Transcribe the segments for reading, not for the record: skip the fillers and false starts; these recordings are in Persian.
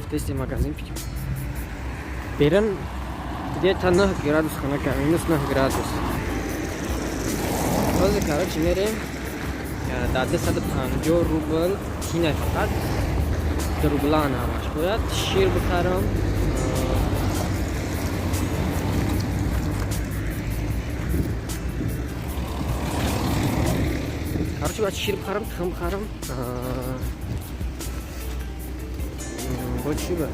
тести магазин берем где-то 0 градус хонака, минус 0 градус. Просто, короче, мерим до 250 рубль тина фақат 2 рублан ҳамаш бояд шир бихарам. Короче, باید شیر بخرم، تخم بخرم. باید چی باید؟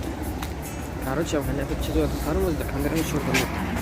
короче, هم خیلی چیزی باید بخرم از کامرا نشون کنم.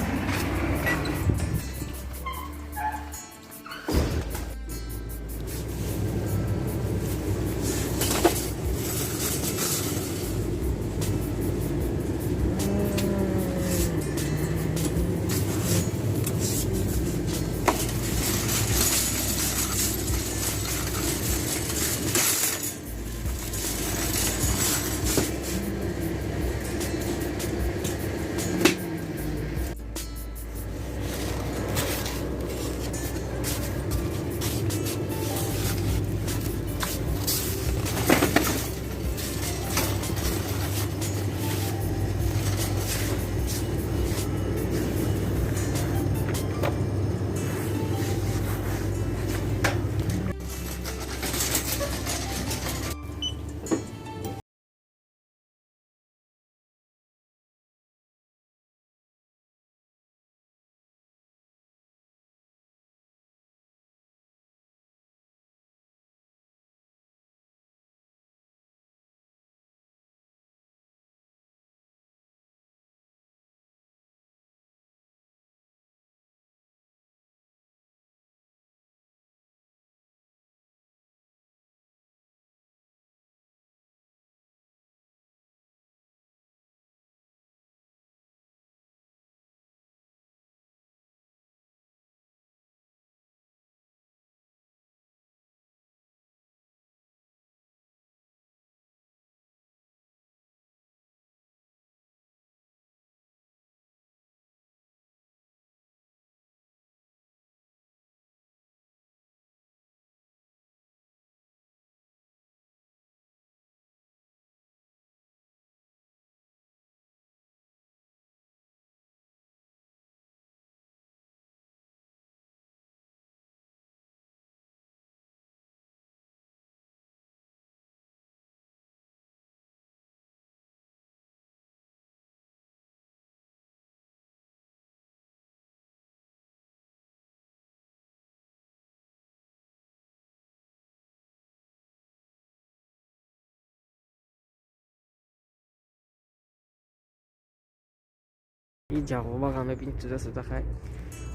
این جوابا هم ببینید تو دست بخیر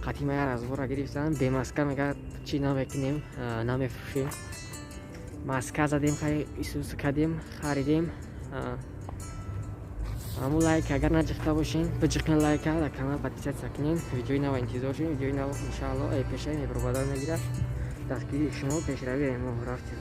قطعی مگر از ورا گرفتن به مسکه میگه چی نمیکنیم نمیفروشیم مسکه زدیم خیلی ایسوس کردیم خریدیم همون لایک اگر نجخته باشین بجخن لایک در کانال پاتیسیت کنین ویدیوی نو انتظار شین ویدیوی نو انشاءالله ای پیشه میبرو بدار میگیره دستگیری شما پیش روی ما رفتیم